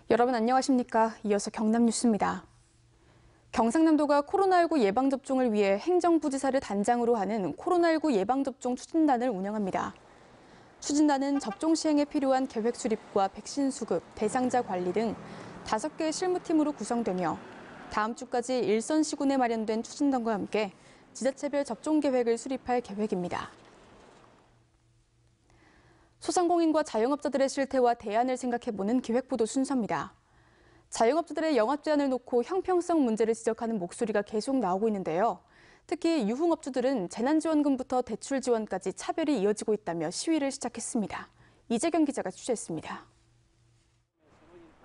여러분 안녕하십니까? 이어서 경남 뉴스입니다. 경상남도가 코로나19 예방접종을 위해 행정부지사를 단장으로 하는 코로나19 예방접종 추진단을 운영합니다. 추진단은 접종 시행에 필요한 계획 수립과 백신 수급, 대상자 관리 등 5개의 실무팀으로 구성되며 다음 주까지 일선 시군에 마련된 추진단과 함께 지자체별 접종 계획을 수립할 계획입니다. 소상공인과 자영업자들의 실태와 대안을 생각해보는 기획보도 순서입니다. 자영업자들의 영업 제한을 놓고 형평성 문제를 지적하는 목소리가 계속 나오고 있는데요. 특히 유흥업주들은 재난지원금부터 대출 지원까지 차별이 이어지고 있다며 시위를 시작했습니다. 이재경 기자가 취재했습니다.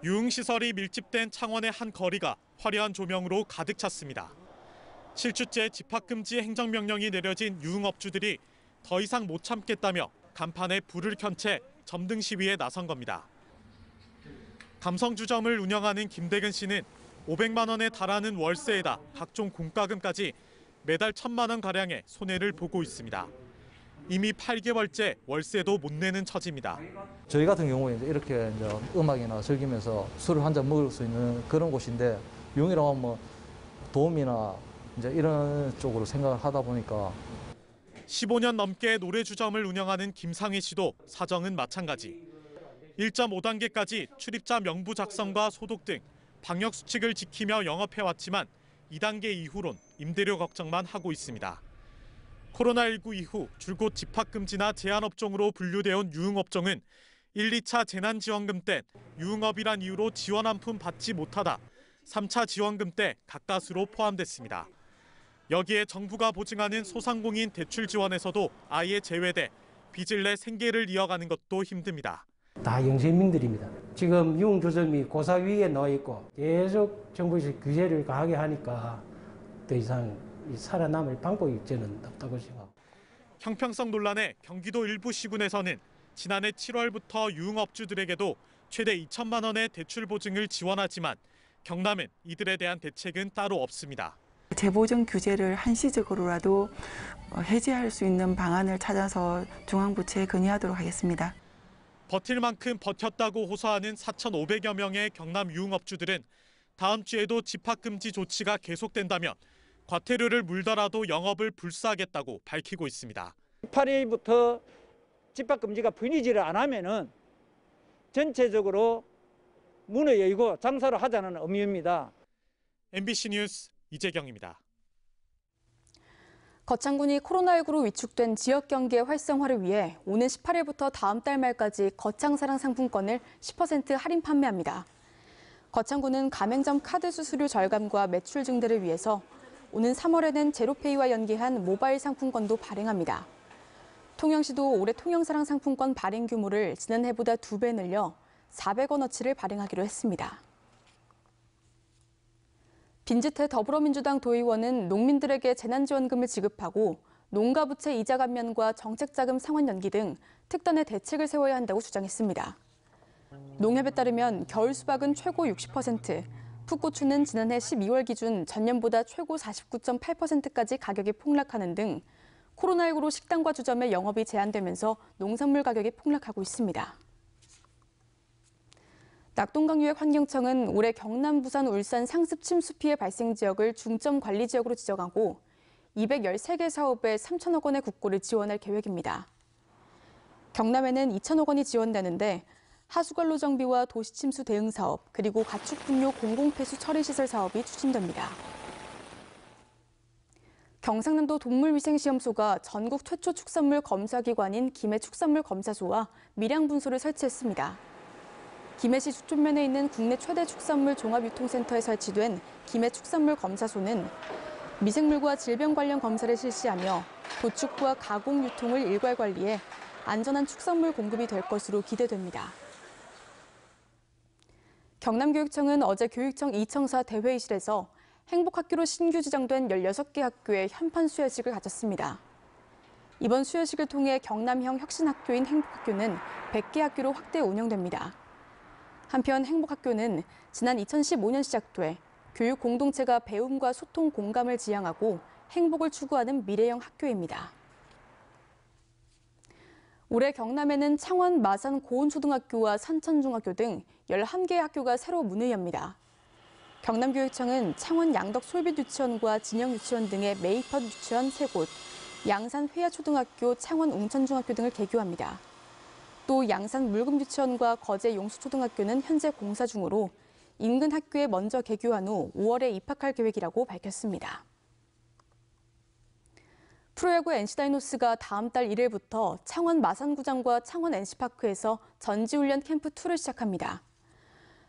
유흥시설이 밀집된 창원의 한 거리가 화려한 조명으로 가득 찼습니다. 실주째 집합금지 행정명령이 내려진 유흥업주들이 더 이상 못 참겠다며 간판에 불을 켠 채 점등 시위에 나선 겁니다. 감성주점을 운영하는 김대근 씨는 500만 원에 달하는 월세에다 각종 공과금까지 매달 1,000만 원가량의 손해를 보고 있습니다. 이미 8개월째 월세도 못 내는 처지입니다. 저희 같은 경우에 이렇게 음악이나 즐기면서 술을 한 잔 먹을 수 있는 그런 곳인데 유흥이라고 하면 뭐 도움이나 이런 쪽으로 생각을 하다 보니까 15년 넘게 노래주점을 운영하는 김상희 씨도 사정은 마찬가지. 1.5단계까지 출입자 명부 작성과 소독 등 방역 수칙을 지키며 영업해왔지만 2단계 이후론 임대료 걱정만 하고 있습니다. 코로나19 이후 줄곧 집합금지나 제한업종으로 분류되어 유흥업종은 1, 2차 재난지원금 때 유흥업이란 이유로 지원 한 푼 받지 못하다 3차 지원금 때 가까스로 포함됐습니다. 여기에 정부가 보증하는 소상공인 대출 지원에서도 아예 제외돼 빚을 내 생계를 이어가는 것도 힘듭니다. 다 영세민들입니다. 지금 유흥주점이 고사위에 넣어 있고 계속 정부에서 규제를 가하게 하니까 더 이상 살아남을 방법이 저는 없다고 생각합니다. 형평성 논란에 경기도 일부 시군에서는 지난해 7월부터 유흥업주들에게도 최대 2천만 원의 대출 보증을 지원하지만 경남은 이들에 대한 대책은 따로 없습니다. 재보증 규제를 한시적으로라도 해제할 수 있는 방안을 찾아서 중앙부처에 건의하도록 하겠습니다. 버틸 만큼 버텼다고 호소하는 4,500여 명의 경남 유흥업주들은 다음 주에도 집합금지 조치가 계속된다면 과태료를 물더라도 영업을 불사하겠다고 밝히고 있습니다. 8일부터 집합금지가 풀리지를 않으면은 전체적으로 문을 열고 장사를 하자는 의미입니다. MBC 뉴스 이재경입니다. 거창군이 코로나19로 위축된 지역 경기의 활성화를 위해 오는 18일부터 다음 달 말까지 거창사랑 상품권을 10% 할인 판매합니다. 거창군은 가맹점 카드 수수료 절감과 매출 증대를 위해서 오는 3월에는 제로페이와 연계한 모바일 상품권도 발행합니다. 통영시도 올해 통영사랑 상품권 발행 규모를 지난해보다 2배 늘려 400원어치를 발행하기로 했습니다. 빈지태 더불어민주당 도의원은 농민들에게 재난지원금을 지급하고 농가부채 이자 감면과 정책자금 상환 연기 등 특단의 대책을 세워야 한다고 주장했습니다. 농협에 따르면 겨울 수박은 최고 60%, 풋고추는 지난해 12월 기준 전년보다 최고 49.8%까지 가격이 폭락하는 등 코로나19로 식당과 주점의 영업이 제한되면서 농산물 가격이 폭락하고 있습니다. 낙동강유액환경청은 올해 경남, 부산, 울산 상습 침수 피해 발생 지역을 중점 관리 지역으로 지정하고 213개 사업에 3천억 원의 국고를 지원할 계획입니다. 경남에는 2천억 원이 지원되는데 하수관로 정비와 도시 침수 대응 사업, 그리고 가축 분뇨 공공폐수 처리 시설 사업이 추진됩니다. 경상남도 동물위생시험소가 전국 최초 축산물 검사기관인 김해축산물검사소와 밀양분소를 설치했습니다. 김해시 수촌면에 있는 국내 최대 축산물 종합유통센터에 설치된 김해축산물검사소는 미생물과 질병 관련 검사를 실시하며 도축과 가공 유통을 일괄 관리해 안전한 축산물 공급이 될 것으로 기대됩니다. 경남교육청은 어제 교육청 이청사 대회의실에서 행복학교로 신규 지정된 16개 학교의 현판 수여식을 가졌습니다. 이번 수여식을 통해 경남형 혁신학교인 행복학교는 100개 학교로 확대 운영됩니다. 한편 행복학교는 지난 2015년 시작돼 교육 공동체가 배움과 소통 공감을 지향하고 행복을 추구하는 미래형 학교입니다. 올해 경남에는 창원 마산 고운초등학교와 산천중학교 등 11개의 학교가 새로 문을 엽니다. 경남교육청은 창원 양덕 솔빛유치원과 진영유치원 등의 메이퍼 유치원 3곳, 양산 회야초등학교, 창원 웅천중학교 등을 개교합니다. 또 양산 물금유치원과 거제 용수초등학교는 현재 공사 중으로 인근 학교에 먼저 개교한 후 5월에 입학할 계획이라고 밝혔습니다. 프로야구 NC다이노스가 다음 달 1일부터 창원 마산구장과 창원 NC파크에서 전지훈련 캠프 2를 시작합니다.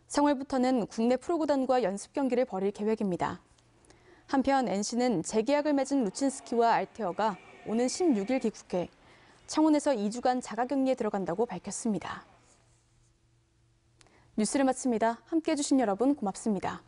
3월부터는 국내 프로구단과 연습 경기를 벌일 계획입니다. 한편 NC는 재계약을 맺은 루친스키와 알테어가 오는 16일 귀국해 창원에서 2주간 자가격리에 들어간다고 밝혔습니다. 뉴스를 마칩니다. 함께해 주신 여러분 고맙습니다.